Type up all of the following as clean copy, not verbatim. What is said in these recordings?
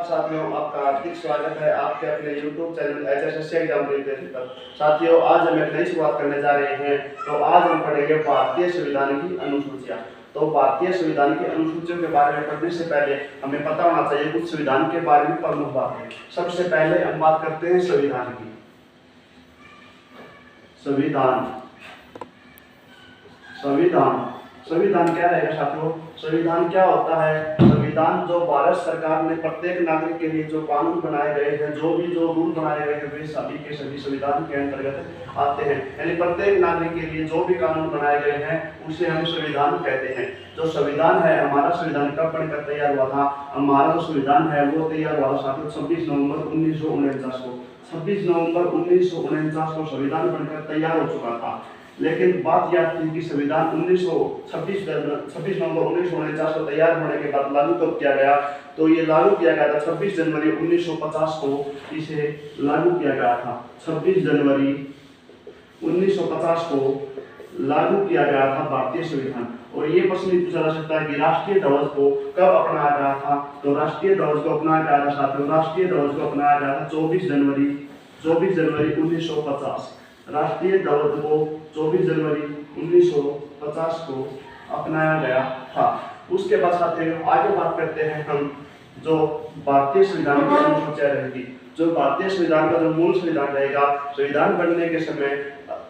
साथियों, आपका हार्दिक स्वागत है आपके अपने YouTube channel HSSC exam preparation पर। साथियों, आज हम एक नई शुरुआत करने जा रहे हैं। तो आज हम पढ़ेंगे भारतीय संविधान की अनुसूचियां। तो भारतीय संविधान की अनुसूचियों के बारे में पढ़ने से पहले हमें पता होना चाहिए कुछ संविधान के बारे में प्रमुख बातें। सबसे पहले हम बात करते हैं संविधान की। संविधान संविधान संविधान क्या रहेगा साथियों? संविधान क्या होता है? संविधान जो भारत सरकार ने प्रत्येक नागरिक के लिए जो कानून बनाए गए हैं, जो रूल बनाए गए हैं, वे सभी के सभी संविधान के अंतर्गत आते हैं। यानी प्रत्येक नागरिक के लिए जो भी कानून बनाए गए हैं उसे हम संविधान कहते हैं। जो संविधान है, हमारा संविधान कब बनकर तैयार हुआ था? हमारा जो संविधान है वो तैयार हुआ साथियों 26 नवंबर 1949 को। 26 नवंबर 1949 को संविधान बनकर तैयार हो चुका था। लेकिन बात यह थी कि संविधान 26 नवंबर 1949 को तैयार होने के बाद लागू कब किया गया? तो ये लागू किया गया था 26 जनवरी 1950 को इसे लागू किया गया था। 26 जनवरी 1950 को लागू किया गया था भारतीय संविधान। और ये प्रश्न भी पूछा जा सकता है कि राष्ट्रीय ध्वज को कब अपनाया गया था? तो राष्ट्रीय ध्वज को अपनाया गया था साथियों, राष्ट्रीय ध्वज को अपनाया गया था 24 जनवरी 1950। राष्ट्रीय ध्वज को 24 जनवरी 1950 को अपनाया गया था। उसके बाद साथियों आगे बात करते हैं हम जो भारतीय संविधान की अनुसूचियां रहेगी। जो भारतीय संविधान का जो मूल संविधान रहेगा, संविधान बनने के समय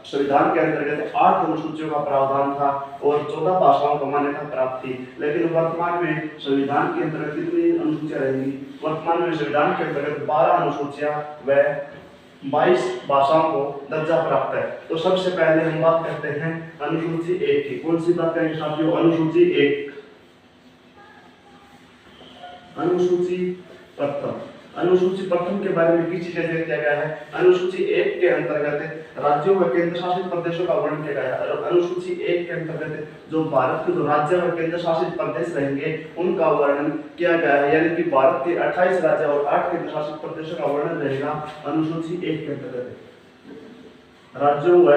संविधान के अंतर्गत 8 अनुसूचियों का प्रावधान था और 14 भाषाओं को मान्यता प्राप्त थी। लेकिन वर्तमान में संविधान के अंतर्गत कितनी अनुसूचियां रहेंगी? वर्तमान में संविधान के अंतर्गत 12 अनुसूचियां व 22 भाषाओं को दर्जा प्राप्त है। तो सबसे पहले हम बात करते हैं अनुसूची 1 की। कौन सी बात करेंगे साथियों? अनुसूची 1। अनुसूची प्रथम के बारे में किसी चीजें किया गया है। अनुसूची 1 के अंतर्गत राज्यों व केंद्र शासित प्रदेशों का वर्णन किया गया है। और अनुसूची 1 के अंतर्गत जो भारत के जो राज्य व केंद्र शासित प्रदेश रहेंगे उनका वर्णन किया गया है। यानी कि भारत के 28 राज्य और 8 केंद्र शासित प्रदेशों का वर्णन रहेगा अनुसूची 1 के अंतर्गत। राज्यों व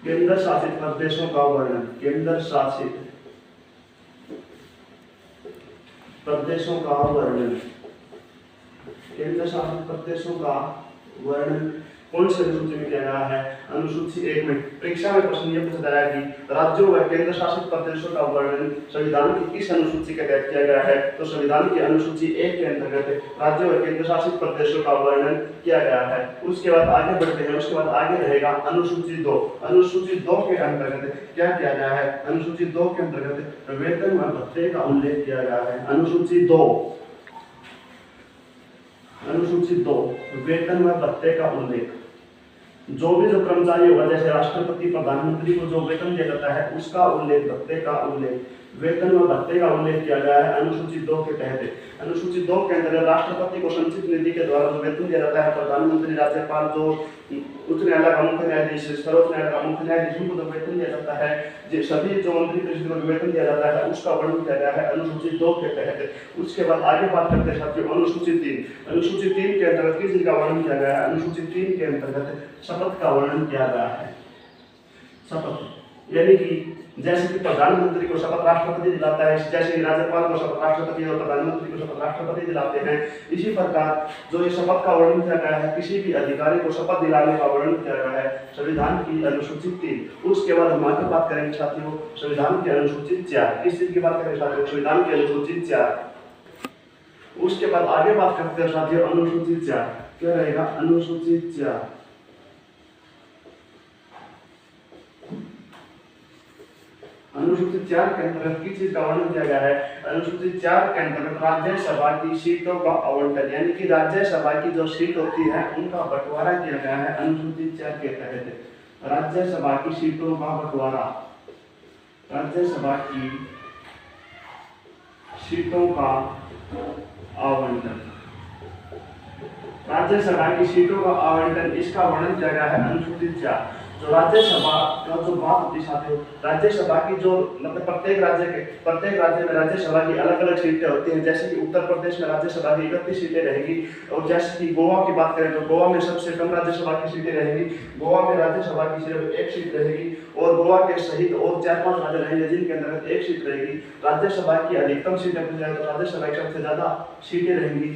केंद्र शासित प्रदेशों का वर्णन, केंद्र शासित प्रदेशों का वर्णन, केंद्र शासित प्रदेशों का वर्णन कौन से अनुसूची में किया गया है? अनुसूची 1 में। परीक्षा में प्रश्न ये पूछा गया कि राज्यों व केंद्र शासित प्रदेशों का वर्णन संविधान की किस अनुसूची के तहत किया गया है? तो संविधान की अनुसूची 1 के अंतर्गत राज्यों व केंद्र शासित प्रदेशों का वर्णन किया गया है। उसके बाद आगे बढ़ते हैं। उसके बाद आगे रहेगा अनुसूची 2। अनुसूची 2 के अंतर्गत क्या किया गया है? अनुसूची 2 के अंतर्गत वेतन व भत्ते का उल्लेख किया गया है। अनुसूची 2 वेतन व भत्ते का उल्लेख। जो भी जो कर्मचारी होगा, जैसे राष्ट्रपति प्रधानमंत्री को जो वेतन दिया जाता है उसका उल्लेख, भत्ते का उल्लेख, वेतन व भत्ते का उल्लेख किया गया है अनुसूची 2 के तहत। अनुसूची 2 के अंतर्गत राष्ट्रपति को संचित निधि के द्वारा जो वेतन दिया जाता है, प्रधानमंत्री, राज्यपाल, जो उच्च न्यायालय का मुख्य न्यायाधीश, सर्वोच्च न्यायालय का मुख्य न्यायाधीश, उनको जो वेतन दिया जाता है, सभी जो मंत्री परिषद को वेतन दिया जाता है उसका वर्णन किया गया है अनुसूची 2 के तहत। उसके बाद आगे बात करते हैं साथियों अनुसूची 3। अनुसूची 3 के अंतर्गत किस चीज का वर्णन किया गया है? अनुसूची 3 के अंतर्गत शपथ का वर्णन किया गया है। शपथ यानी कि जैसे कि प्रधानमंत्री को शपथ राष्ट्रपति दिलाता है, जैसे कि राज्यपाल को शपथ राष्ट्रपति और प्रधानमंत्री को शपथ राष्ट्रपति दिलाते हैं, इसी प्रकार जो ये शपथ का वर्णन किया गया है, किसी भी अधिकारी को शपथ दिलाने का वर्णन किया गया है संविधान की अनुसूची 3। उसके बाद हम आगे बात करेंगे साथियों संविधान की अनुसूची 4। किस चीज की बात करेंगे साथियों? संविधान की अनुसूची 4। उसके बाद आगे बात करते हैं साथियों अनुसूची 4। क्या रहेगा? अनुसूची 4। अनुसूची 4 के अंतर्गत किस चीज का वर्णन किया गया है? अनुसूची 4 के अंतर्गत राज्यसभा की सीटों का आवंटन, यानी कि राज्यसभा की जो सीट होती है उनका बंटवारा किया गया है अनुसूची 4 के तहत। राज्यसभा की सीटों का बंटवारा, राज्यसभा की सीटों का आवंटन, राज्यसभा की सीटों का आवंटन, इसका वर्णन किया गया है अनुसूची 4। जो राज्यसभा का जो बात होती साथियों, राज्यसभा की जो मतलब प्रत्येक राज्य में राज्यसभा की अलग अलग सीटें होती हैं। जैसे कि उत्तर प्रदेश में राज्यसभा की 31 सीटें रहेगी, और जैसे कि गोवा की बात करें तो गोवा में सबसे कम राज्यसभा की सीटें रहेंगी। गोवा में राज्यसभा की सिर्फ 1 सीट रहेगी, और गोवा के सहित और 4-5 राज्य रहेंगे जिनके अंतर्गत 1 सीट रहेगी। राज्यसभा की अधिकतम सीटें पूछी जाए तो राज्यसभा की सबसे ज्यादा सीटें रहेंगी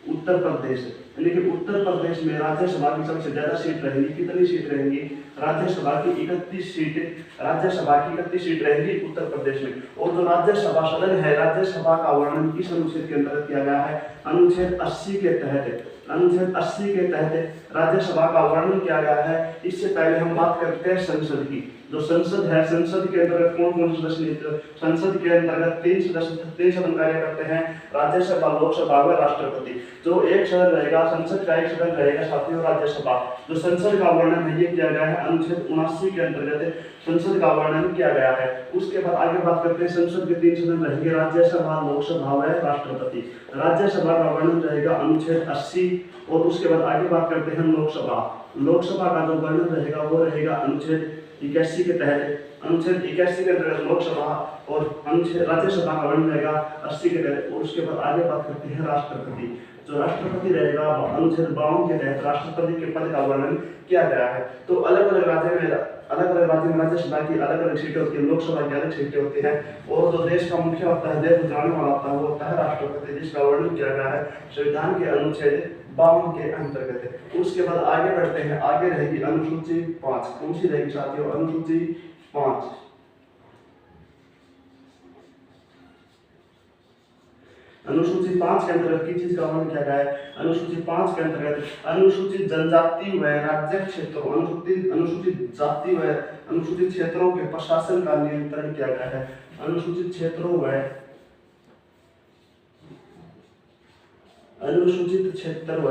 उत्तर प्रदेश, यानी कि उत्तर प्रदेश में राज्यसभा की सबसे ज्यादा सीट रहेंगी। कितनी सीट रहेंगी? राज्यसभा की 31 सीट, राज्यसभा की 31 सीट रहेंगी उत्तर प्रदेश में। और जो राज्यसभा सदन है, राज्यसभा का वर्णन किस अनुच्छेद के अंतर्गत किया गया है? अनुच्छेद 80 के तहत, अनुच्छेद 80 के तहत राज्यसभा का वर्णन किया गया है। इससे पहले हम बात करते हैं संसद की। जो संसद है, संसद के अंतर्गत कौन कौन सदस्य? संसद के अंतर्गत 3 सदन कार्य करते हैं, राज्यसभा, लोकसभा व राष्ट्रपति। जो एक सदन रहेगा, संसद का एक सदन रहेगा साथियों राज्यसभा। जो संसद का वर्णन है ये किया गया है अनुच्छेद 79 के अंतर्गत संसद का वर्णन किया गया है। उसके बाद आगे बात करते हैं संसद के 3 सदन रहेंगे, राज्यसभा, लोकसभा व राष्ट्रपति। राज्यसभा का वर्णन रहेगा अनुच्छेद 80, और उसके बाद आगे बात करते हैं लोकसभा। लोकसभा का जो वर्णन रहेगा वो रहेगा अनुच्छेद 81 के तहत, अनुच्छेद 81 के अंतर्गत लोकसभा, और अनुच्छेद राज्यसभा का वर्णन रहेगा 80 के तहत। और उसके बाद आगे बात करते हैं राष्ट्रपति। जो राष्ट्रपति रहेगा अनुच्छेद 52 के तहत राष्ट्रपति के पद का वर्णन किया गया है। तो अलग अलग राज्य में राज्यसभा की अलग अलग सीटें होती है, लोकसभा की अलग सीटें होती हैं, और जो देश का मुखिया होता है, देश चलाने वाला होता है, वो होता है राष्ट्रपति, जिसका वर्णन किया गया है संविधान के अनुच्छेद 52 के अंतर्गत। उसके बाद आगे बढ़ते हैं, आगे रहेगी अनुसूची 5। कौन सी रहेगी साथियों? अनुसूची 5। अनुसूची 5 के अंतर्गत किस चीज का वर्णन किया गया है? अनुसूची 5 के अंतर्गत अनुसूचित जनजाति व राज्य क्षेत्रों, अनुसूचित जाति व अनुसूचित क्षेत्रों के प्रशासन का नियंत्रण किया गया है। अनुसूचित क्षेत्रों व अनुसूचित क्षेत्र व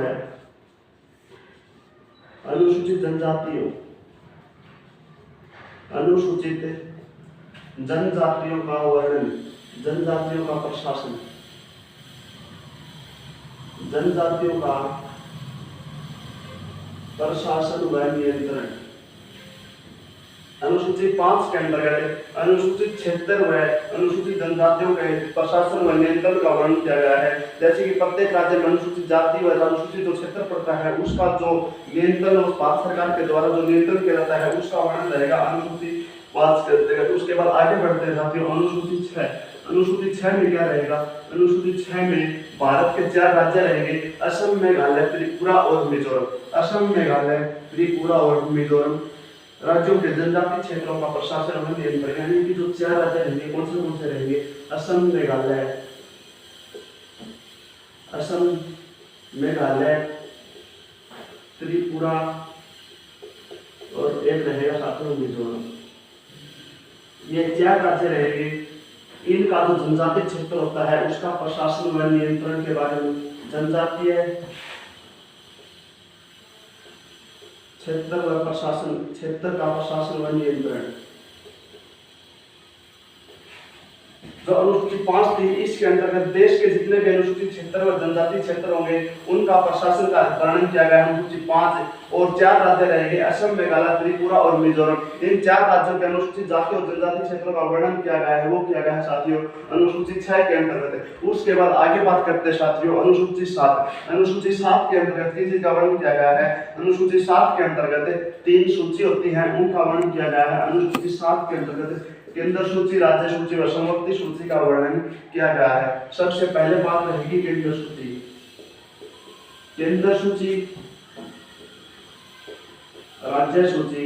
अनुसूचित जनजातियों, अनुसूचित जनजातियों का वर्णन, जनजातियों का प्रशासन, जनजातियों का प्रशासन व नियंत्रण। अनुसूची 5 के अंतर्गत अनुसूचित क्षेत्र व अनुसूचित जनजातियों के प्रशासन व नियंत्रण का वर्णन किया गया है। जैसे कि प्रत्येक राज्य में अनुसूचित जाति व अनुसूचित जो क्षेत्र पड़ता है उसका जो नियंत्रण उस भारत सरकार के द्वारा जो नियंत्रण किया जाता है उसका वर्णन रहेगा अनुसूची 5 के अंतर्गत। उसके बाद आगे बढ़ते हैं साथियों अनुसूची 6। अनुसूची 6 में क्या रहेगा? अनुसूची 6 में भारत के 4 राज्य रहेंगे, असम, मेघालय, त्रिपुरा और मिजोरम। असम, मेघालय, त्रिपुरा और मिजोरम राज्यों के जनजातीय क्षेत्रों का प्रशासन व नियंत्रण, यानी कि जो 4 राज्य रहेंगे कौन से रहेंगे? असम, मेघालय, त्रिपुरा और एक रहेगा साथियों मिजोरम। ये 4 राज्य रहेंगे। इनका जो जनजातीय क्षेत्र होता है उसका प्रशासन व नियंत्रण के बारे में, जनजातीय क्षेत्र का प्रशासन व नियंत्रण। जो अनुसूची 5 थी इसके अंतर्गत देश के जितने भी अनुसूचित क्षेत्र व जनजातीय क्षेत्र होंगे उनका प्रशासन का वर्णन किया गया है अनुसूची 5। और 4 राज्य रहेंगे, असम, मेघालय, त्रिपुरा और मिजोरम। इन 4 राज्यों के अनुसूचित जाति और जनजातीय क्षेत्रों का वर्णन किया गया है, वो किया गया है साथियों अनुसूची 6 के अंतर्गत। उसके बाद आगे बात करते हैं साथियों अनुसूची 7। अनुसूची 7 के अंतर्गत किस चीज का वर्णन किया गया है? अनुसूची 7 के अंतर्गत 3 सूची होती है, उनका वर्णन किया गया है। अनुसूची 7 के अंतर्गत केंद्र सूची, राज्य सूची व समवर्ती सूची का वर्णन किया गया है। सबसे पहले बात रहेगी केंद्र सूची। केंद्र सूची, राज्य सूची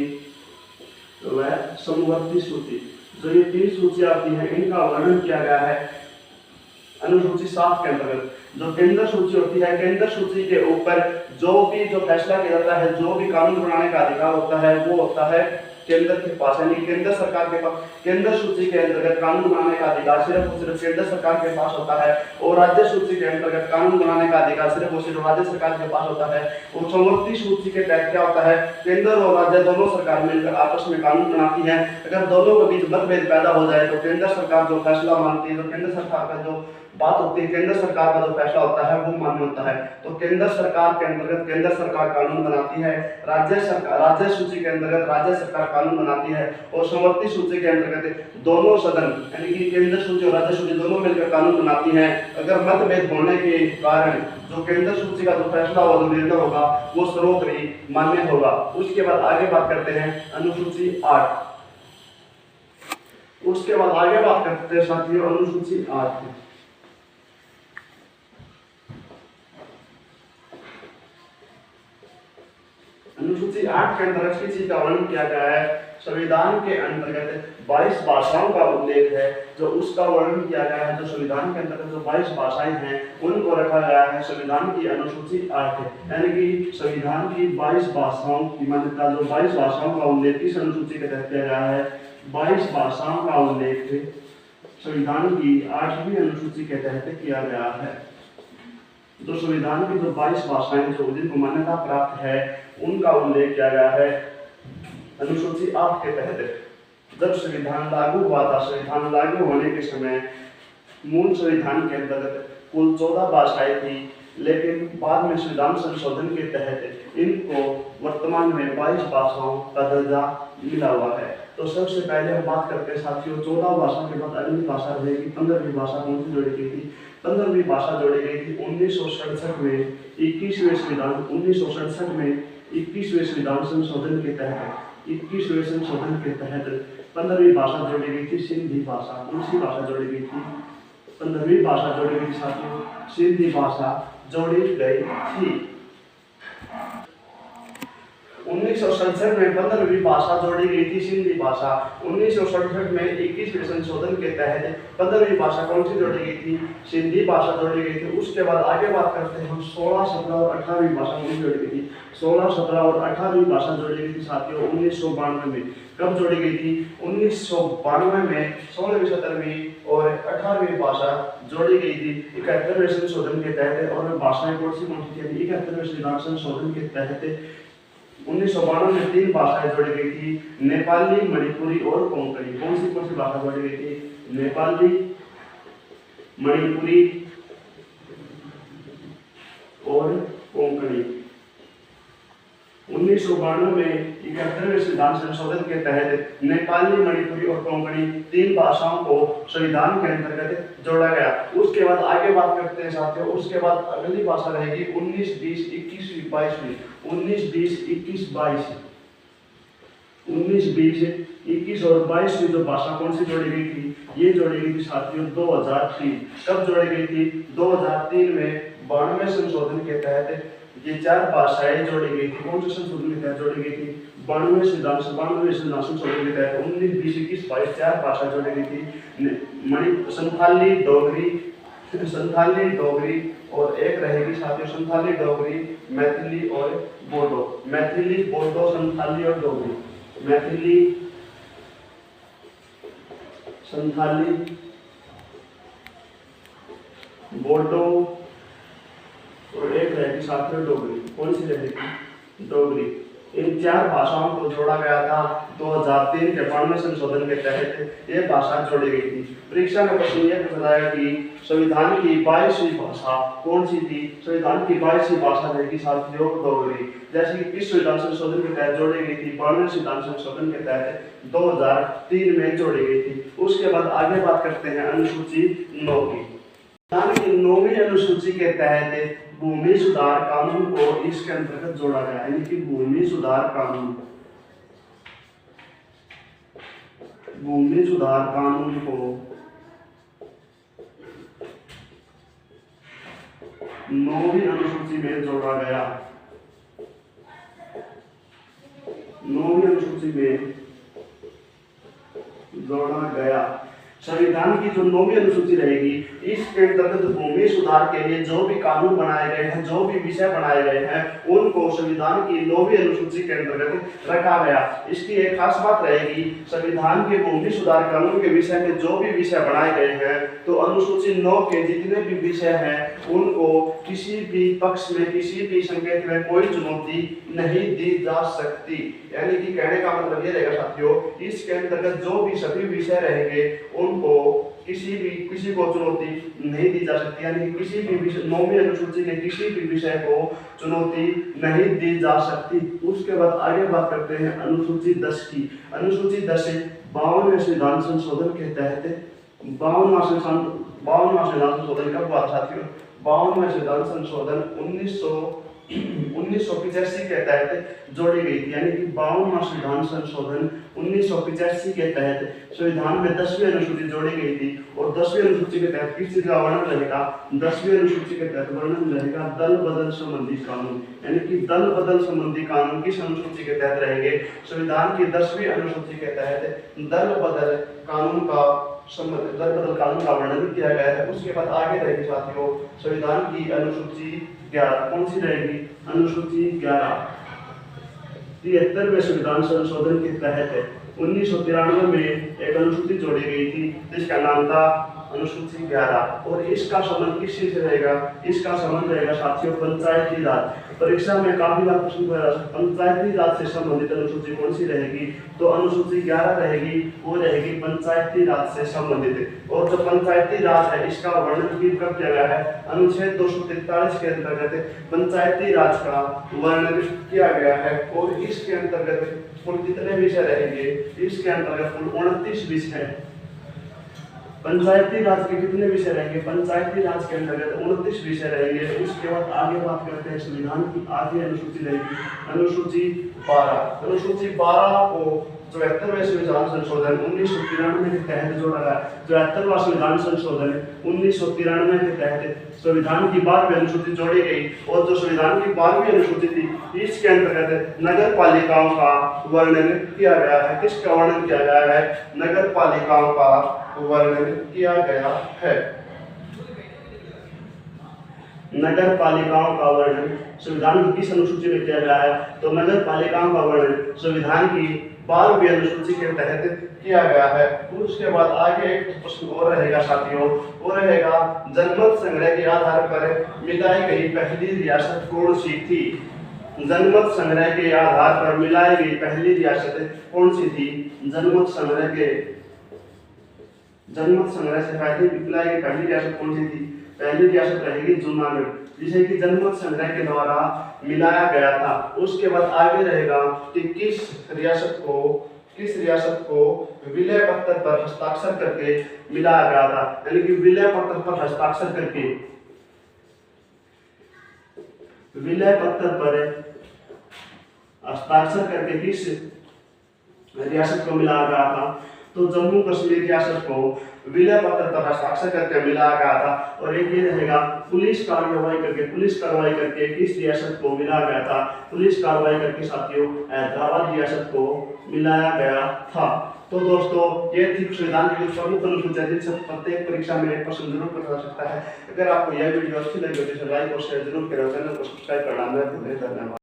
व समवर्ती सूची, जो ये 3 सूची आती है इनका वर्णन किया गया है अनुसूची 7 के अंतर्गत। जो केंद्र सूची होती है, केंद्र सूची के ऊपर जो फैसला किया जाता है, जो भी कानून बनाने का अधिकार होता है वो होता है केंद्र के पास, यानी केंद्र सरकार के पास। केंद्र सूची के अंतर्गत कानून बनाने का अधिकार सिर्फ और सिर्फ केंद्र सरकार के पास होता है, और राज्य सूची के अंतर्गत कानून बनाने का अधिकार सिर्फ और सिर्फ राज्य सरकार के पास होता है। और समवर्ती सूची के तहत क्या होता है? केंद्र और राज्य दोनों सरकार मिलकर आपस में कानून बनाती है। अगर दोनों के बीच मतभेद पैदा हो जाए तो केंद्र सरकार जो फैसला मानती है, जो केंद्र सरकार का जो बात होती है केंद्र सरकार का जो फैसला होता है वो मान्य होता है। तो केंद्र सरकार के अंतर्गत केंद्र सरकार कानून बनाती है, राज्य सूची के अंतर्गत राज्य सरकार कानून बनाती है, और समवर्ती सूची के अंतर्गत दोनों सदन यानी कि केंद्र सूची और राज्य सूची दोनों मिलकर कानून बनाती हैं। अगर मतभेद होने के कारण जो केंद्र सूची का जो फैसला होगा, जो निर्णय होगा, वो सर्वोपरि मान्य होगा। उसके बाद आगे बात करते हैं अनुसूची 8। उसके बाद आगे बात करते हैं साथियों अनुसूची 8। अनुसूची 8 के अंतर्गत किस चीज का वर्णन किया गया है? संविधान के अंतर्गत 22 भाषाओं का उल्लेख है, जो उसका वर्णन किया गया है। जो संविधान के अंतर्गत जो 22 भाषाएं हैं उनको रखा गया है संविधान की अनुसूची 8 है। यानी कि संविधान की 22 भाषाओं की मान्यता, जो 22 भाषाओं का उल्लेख इस अनुसूची के तहत किया गया है। 22 भाषाओं का उल्लेख संविधान की 8वीं अनुसूची के तहत किया गया है। जो संविधान की जो 22 भाषाएं जो जिनको मान्यता प्राप्त है उनका उल्लेख किया गया है अनुसूची 8 के तहत। जब संविधान लागू हुआ था, संविधान लागू होने के समय मूल संविधान के अंतर्गत कुल 14 भाषाएं थी, लेकिन बाद में संविधान संशोधन के तहत इनको वर्तमान में 22 भाषाओं का दर्जा मिला हुआ है। तो सबसे पहले हम बात करते हैं साथियों 14 भाषा के बाद अगली भाषा रहेगी 15वीं भाषा। कौन सी जोड़ी गई थी? 15वीं भाषा जोड़ी गई थी 1967 में 21वें संविधान 1967 में 21वें संविधान संशोधन के तहत 21वें संशोधन के तहत 15वीं भाषा जोड़ी गई थी सिंधी भाषा। कौन सी भाषा जोड़ी गई थी? 15वीं भाषा जोड़ी गई थी साथियों सिंधी भाषा जोड़ी गई थी। 1967 में 15वीं भाषा जोड़ी गई थी सिंधी भाषा। 1967 में 21वें संशोधन के तहत 15वीं भाषा कौन सी जोड़ी गई थी? सिंधी भाषा जोड़ी गई थी। उसके बाद आगे बात करते हैं हम 16, 17 और 18वीं भाषा कौन सी जोड़ी गई थी? 16, 17 और 18वीं भाषा जोड़ी गई थी साथियों 1992 में। कब जोड़ी गई थी? 1992 में 16वीं, 17वीं और 18वीं भाषा जोड़ी गई थी 71वें संशोधन के तहत। और भाषाएं कौन सी थी? 71वें संविधान संशोधन के तहत 1992 में 3 भाषाएं जोड़ी गई थी, नेपाली, मणिपुरी और कोंकणी। कौन सी भाषा जोड़ी गई थी? नेपाली, मणिपुरी और कोंकणी। 1992 में 71वें संविधान संशोधन के तहत नेपाली, मणिपुरी और कोंकणी 3 भाषाओं को संविधान के अंतर्गत जोड़ा गया। उसके बाद आगे बात करते हैं साथियों। उसके बाद अगली भाषा रहेगी 19, 20, 21, 22वीं। 19, 20, 21, 22 19, 20, 21 और 22वीं जो भाषा कौन सी जोड़ी गई थी? ये जोड़ी गई थी साथियों 2003। कब जोड़ी गई थी? 2003 में 92वें संशोधन के तहत ये 4 भाषाएं जोड़ी गई थी। कौन से संशोधन के तहत जोड़ी गई थी? 92वें संविधान संशोधन के तहत 19, 20, 21, 22 4 भाषा जोड़ी गई थी। संथाली, डोगरी और एक रहेगी साथियों संथाली, डोगरी, मैथिली और बोडो। मैथिली, बोडो, संथाली और डोगरी। मैथिली, संथाली, बोडो और एक रहेगी साथियों डोगरी। कौन सी रहेगी? डोगरी। इन 4 भाषाओं को जोड़ा गया था 2003 के 92वें संशोधन के तहत ये भाषा जोड़ी गई थी। परीक्षा में प्रश्न ये बताया कि संविधान की 22वीं भाषा कौन सी थी? संविधान की 22वीं भाषा रहेगी साथियों डोगरी। जैसे कि किस संविधान संशोधन के तहत जोड़ी गई थी? 92वें संविधान संशोधन के तहत 2003 में जोड़ी गई थी। उसके बाद आगे बात करते हैं अनुसूची 9 की। संविधान की 9वीं अनुसूची के तहत भूमि सुधार कानून को इसके अंतर्गत जोड़ा गया। यानी कि भूमि सुधार कानून, भूमि सुधार कानून को 9वीं अनुसूची में जोड़ा गया। 9वीं अनुसूची में जोड़ा गया। संविधान की जो 9वीं अनुसूची रहेगी इसके अंतर्गत भूमि सुधार के लिए जो भी कानून बनाए गए हैं, जो भी विषय बनाए गए हैं, उनको संविधान की 9वीं अनुसूची के अंतर्गत रखा गया। इसकी एक खास बात रहेगी, संविधान के भूमि सुधार कानून के विषय में जो भी विषय बनाए गए हैं, तो अनुसूची 9 के जितने भी विषय हैं उनको किसी भी पक्ष में, किसी भी संकेत में कोई चुनौती नहीं दी जा सकती। यानी कि कहने का मतलब ये रहेगा साथियों, इसके अंतर्गत जो भी सभी विषय रहेंगे उनको किसी को चुनौती नहीं दी जा सकती, यानी कि किसी भी विषय 9वीं अनुसूची के किसी भी विषय को चुनौती नहीं दी जा सकती। उसके बाद आगे बात करते हैं अनुसूची 10 की। अनुसूची 10 52वें संविधान संशोधन के तहत 52वां संविधान संशोधन कब हुआ साथियों? 52वां संविधान संशोधन 1985 के तहत जोड़ी गई थी, यानी कि 52वां संविधान संशोधन 1985 के तहत संविधान में 10वीं अनुसूची जोड़ी गई थी। और 10वीं अनुसूची के तहत किस चीज का वर्णन रहेगा? 10वीं अनुसूची के तहत वर्णन रहेगा दल बदल संबंधी कानून, यानी कि दल बदल संबंधी कानून किस अनुसूची के तहत रहेंगे? संविधान की 10वीं अनुसूची के तहत दल बदल कानून का वर्णन किया गया है। उसके बाद आगे रहेगी साथियों संविधान की अनुसूची 11। कौन सी रहेगी? अनुसूची 11 73वें संविधान संशोधन के तहत 1993 में एक अनुसूची जोड़ी गई थी जिसका नाम था अनुसूची 11। और इसका संबंध किस चीज से रहेगा? इसका संबंध रहेगा साथियों पंचायती राज। परीक्षा में काफी बार प्रश्न पूछा जा सकता है, पंचायती राज से संबंधित अनुसूची कौन सी रहेगी? तो अनुसूची 11 रहेगी, वो रहेगी पंचायती राज से संबंधित। और जो पंचायती राज है इसका वर्णन भी कब किया गया है? अनुच्छेद 243 के अंतर्गत पंचायती राज का वर्णन किया गया है। और इसके अंतर्गत कुल कितने विषय रहेंगे? इसके अंतर्गत कुल 29 विषय। पंचायती राज के कितने विषय रहेंगे? पंचायती राज के अंतर्गत 29 विषय रहेंगे। उसके बाद आगे बात करते हैं संविधान की आगे अनुसूची रहेगी अनुसूची 12। अनुसूची 12 को 74वें संविधान संशोधन 1993 के तहत जोड़ा गया। 74वां संविधान संशोधन 1993 के तहत संविधान की 12वीं अनुसूची जोड़ी गई। और जो संविधान की 12वीं अनुसूची थी इसके अंतर्गत नगर पालिकाओं का वर्णन किया गया है। किसका वर्णन किया गया है? नगर पालिकाओं का वर्णन किया गया है। नगर पालिकाओं का वर्णन संविधान की किस अनुसूची में किया गया है? तो नगर पालिकाओं का वर्णन संविधान की 12वीं अनुसूची के तहत किया गया है। उसके बाद आगे एक प्रश्न और रहेगा साथियों, वो रहेगा जनमत संग्रह के आधार पर मिलाई गई पहली रियासत कौन सी थी? जनमत संग्रह के आधार पर मिलाई गई पहली रियासत कौन सी थी? जनमत संग्रह से पहली रियासत कौन सी थी? पहली रियासत रहेगी जूनागढ़, जिसे कि जनमत संग्रह के द्वारा मिलाया गया था। उसके बाद आगे रहेगा कि किस रियासत को विलय पत्र पर हस्ताक्षर करके मिलाया गया था, यानी कि विलय पत्र पर हस्ताक्षर करके किस रियासत को मिलाया गया था? तो जम्मू कश्मीर रियासत को विलय पत्र पर हस्ताक्षर करके मिलाया गया था। और एक ये रहेगा पुलिस कार्रवाई करके किस रियासत को मिलाया गया था? पुलिस कार्रवाई करके साथियों हैदराबाद रियासत को मिलाया गया था। तो दोस्तों ये थी संविधान की कुछ प्रमुख अनुसूचियां जिनसे प्रत्येक परीक्षा में एक प्रश्न जरूर पूछा जा सकता है। अगर आपको यह वीडियो अच्छी लगी तो इसे लाइक और शेयर जरूर करें, चैनल को सब्सक्राइब करना न भूलें। धन्यवाद।